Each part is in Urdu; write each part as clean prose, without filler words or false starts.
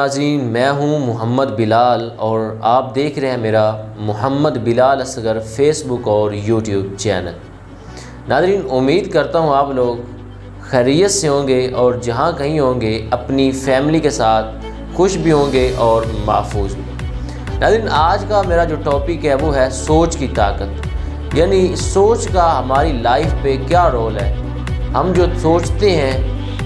ناظرین، میں ہوں محمد بلال اور آپ دیکھ رہے ہیں میرا محمد بلال اصغر فیس بک اور یوٹیوب چینل۔ ناظرین، امید کرتا ہوں آپ لوگ خیریت سے ہوں گے اور جہاں کہیں ہوں گے اپنی فیملی کے ساتھ خوش بھی ہوں گے اور محفوظ بھی۔ ناظرین، آج کا میرا جو ٹاپک ہے وہ ہے سوچ کی طاقت، یعنی سوچ کا ہماری لائف پہ کیا رول ہے، ہم جو سوچتے ہیں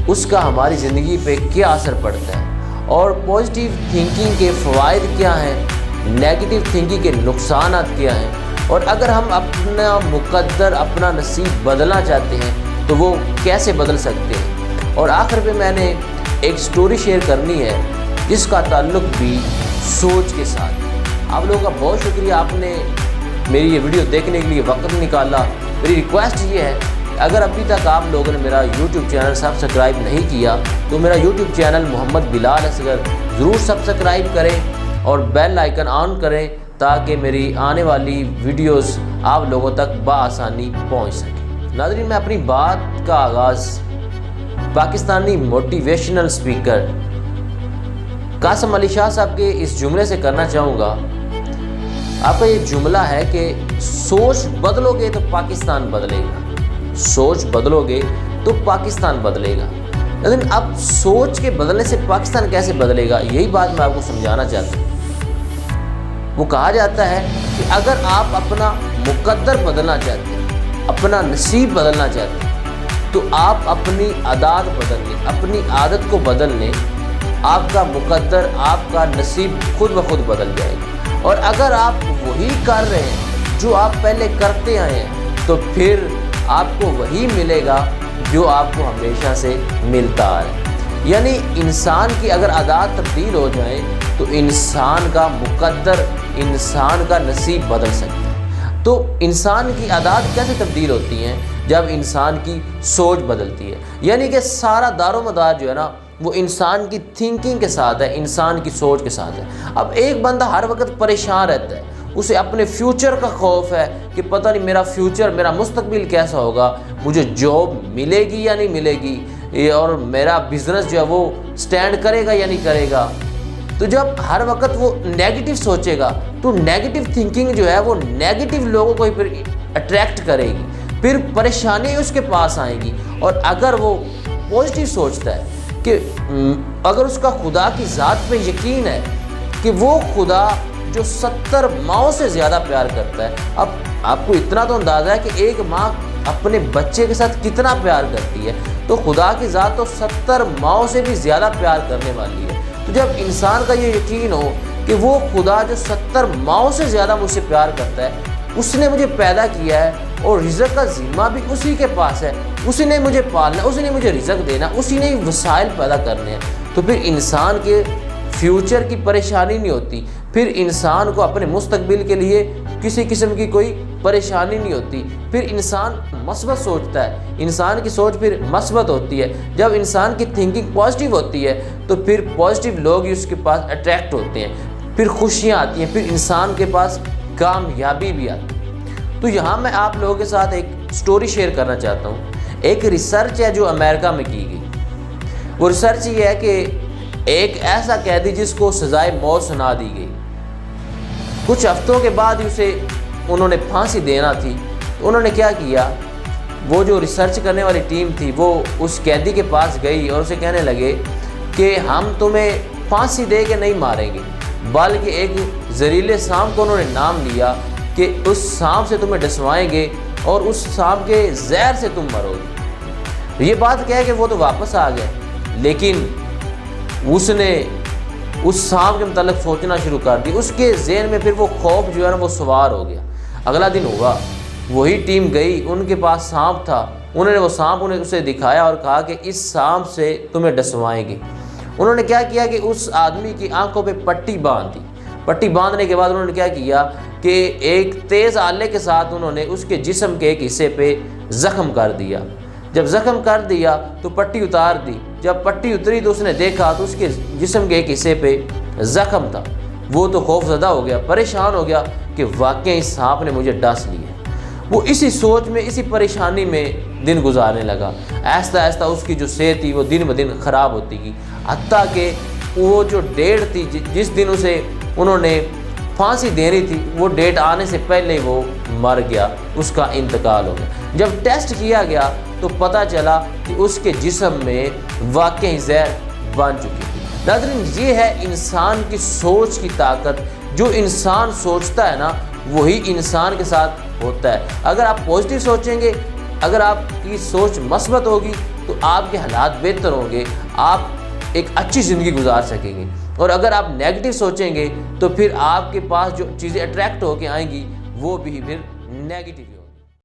اس کا ہماری زندگی پہ کیا اثر پڑتا ہے، اور پازیٹیو تھنکنگ کے فوائد کیا ہیں، نیگیٹو تھنکنگ کے نقصانات کیا ہیں، اور اگر ہم اپنا مقدر اپنا نصیب بدلنا چاہتے ہیں تو وہ کیسے بدل سکتے ہیں۔ اور آخر پہ میں نے ایک سٹوری شیئر کرنی ہے جس کا تعلق بھی سوچ کے ساتھ۔ آپ لوگوں کا بہت شکریہ، آپ نے میری یہ ویڈیو دیکھنے کے لیے وقت نکالا۔ میری ریکویسٹ یہ ہے، اگر ابھی تک آپ لوگوں نے میرا یوٹیوب چینل سبسکرائب نہیں کیا تو میرا یوٹیوب چینل محمد بلال اصغر ضرور سبسکرائب کریں اور بیل آئیکن آن کریں تاکہ میری آنے والی ویڈیوز آپ لوگوں تک بآسانی پہنچ سکیں۔ ناظرین، میں اپنی بات کا آغاز پاکستانی موٹیویشنل اسپیکر قاسم علی شاہ صاحب کے اس جملے سے کرنا چاہوں گا۔ آپ کا یہ جملہ ہے کہ سوچ بدلو گے تو پاکستان بدلے گا، سوچ بدلو گے تو پاکستان بدلے گا۔ لیکن اب سوچ کے بدلنے سے پاکستان کیسے بدلے گا، یہی بات میں آپ کو سمجھانا چاہتا ہوں۔ وہ کہا جاتا ہے کہ اگر آپ اپنا مقدر بدلنا چاہتے ہیں، اپنا نصیب بدلنا چاہتے ہیں، تو آپ اپنی عادات بدل لیں، اپنی عادت کو بدل لیں، آپ کا مقدر آپ کا نصیب خود بخود بدل جائے گا۔ اور اگر آپ وہی کر رہے ہیں جو آپ پہلے کرتے آئے ہیں تو پھر آپ کو وہی ملے گا جو آپ کو ہمیشہ سے ملتا ہے۔ یعنی انسان کی اگر عادات تبدیل ہو جائیں تو انسان کا مقدر، انسان کا نصیب بدل سکتا ہے۔ تو انسان کی عادات کیسے تبدیل ہوتی ہیں؟ جب انسان کی سوچ بدلتی ہے، یعنی کہ سارا دار و مدار جو ہے نا وہ انسان کی تھنکنگ کے ساتھ ہے، انسان کی سوچ کے ساتھ ہے۔ اب ایک بندہ ہر وقت پریشان رہتا ہے، اسے اپنے فیوچر کا خوف ہے کہ پتہ نہیں میرا فیوچر، میرا مستقبل کیسا ہوگا، مجھے جاب ملے گی یا نہیں ملے گی، اور میرا بزنس جو ہے وہ سٹینڈ کرے گا یا نہیں کرے گا۔ تو جب ہر وقت وہ نیگیٹو سوچے گا تو نیگیٹو تھنکنگ جو ہے وہ نیگیٹو لوگوں کو ہی پھر اٹریکٹ کرے گی، پھر پریشانی اس کے پاس آئے گی۔ اور اگر وہ پازیٹیو سوچتا ہے کہ اگر اس کا خدا کی ذات پہ یقین ہے کہ وہ خدا جو 70 ماؤں سے زیادہ پیار کرتا ہے، اب آپ کو اتنا تو اندازہ ہے کہ ایک ماں اپنے بچے کے ساتھ کتنا پیار کرتی ہے، تو خدا کی ذات تو 70 ماؤں سے بھی زیادہ پیار کرنے والی ہے۔ تو جب انسان کا یہ یقین ہو کہ وہ خدا جو 70 ماؤں سے زیادہ مجھ سے پیار کرتا ہے، اس نے مجھے پیدا کیا ہے اور رزق کا ذمہ بھی اسی کے پاس ہے، اسی نے مجھے پالنا، اسی نے مجھے رزق دینا، اسی نے وسائل پیدا کرنے ہیں، تو پھر انسان کے فیوچر کی پریشانی نہیں ہوتی، پھر انسان کو اپنے مستقبل کے لیے کسی قسم کی کوئی پریشانی نہیں ہوتی، پھر انسان مثبت سوچتا ہے، انسان کی سوچ پھر مثبت ہوتی ہے۔ جب انسان کی تھنکنگ پازیٹیو ہوتی ہے تو پھر پازیٹیو لوگ ہی اس کے پاس اٹریکٹ ہوتے ہیں، پھر خوشیاں آتی ہیں، پھر انسان کے پاس کامیابی بھی آتی ہے۔ تو یہاں میں آپ لوگوں کے ساتھ ایک سٹوری شیئر کرنا چاہتا ہوں۔ ایک ریسرچ ہے جو امریکہ میں کی گئی۔ وہ ریسرچ یہ ہے کہ ایک ایسا قیدی جس کو سزائے موت سنا دی گئی، کچھ ہفتوں کے بعد اسے انہوں نے پھانسی دینا تھی، تو انہوں نے کیا کیا، وہ جو ریسرچ کرنے والی ٹیم تھی وہ اس قیدی کے پاس گئی اور اسے کہنے لگے کہ ہم تمہیں پھانسی دے کے نہیں ماریں گے، بلکہ ایک زہریلے سانپ کو انہوں نے نام لیا کہ اس سانپ سے تمہیں ڈسوائیں گے اور اس سانپ کے زہر سے تم مرو گے۔ یہ بات کہہ کہ وہ تو واپس آ گئے، لیکن اس نے اس سانپ کے متعلق سوچنا شروع کر دی، اس کے ذہن میں پھر وہ خوف جو ہے نا وہ سوار ہو گیا۔ اگلا دن ہوا، وہی ٹیم گئی، ان کے پاس سانپ تھا، انہوں نے وہ سانپ اسے دکھایا اور کہا کہ اس سانپ سے تمہیں ڈسوائیں گے۔ انہوں نے کیا کیا کہ اس آدمی کی آنکھوں پہ پٹی باندھ دی، پٹی باندھنے کے بعد انہوں نے کیا کیا کہ ایک تیز آلے کے ساتھ انہوں نے اس کے جسم کے ایک حصے پہ زخم کر دیا۔ جب زخم کر دیا تو پٹی اتار دی، جب پٹی اتری تو اس نے دیکھا تو اس کے جسم کے ایک حصے پہ زخم تھا۔ وہ تو خوف زدہ ہو گیا، پریشان ہو گیا کہ واقعی اس سانپ نے مجھے ڈس لیا۔ وہ اسی سوچ میں، اسی پریشانی میں دن گزارنے لگا۔ آہستہ آہستہ اس کی جو صحت تھی وہ دن بدن خراب ہوتی گئی، حتیٰ کہ وہ جو ڈیٹ تھی جس دن اسے انہوں نے پھانسی دینی تھی، وہ ڈیٹ آنے سے پہلے وہ مر گیا، اس کا انتقال ہو گیا۔ جب ٹیسٹ کیا گیا تو پتہ چلا کہ اس کے جسم میں واقعی زہر بن چکی تھی۔ ناظرین، یہ ہے انسان کی سوچ کی طاقت۔ جو انسان سوچتا ہے نا وہی انسان کے ساتھ ہوتا ہے۔ اگر آپ پازیٹیو سوچیں گے، اگر آپ کی سوچ مثبت ہوگی تو آپ کے حالات بہتر ہوں گے، آپ ایک اچھی زندگی گزار سکیں گے۔ اور اگر آپ نیگیٹو سوچیں گے تو پھر آپ کے پاس جو چیزیں اٹریکٹ ہو کے آئیں گی وہ بھی پھر نیگیٹو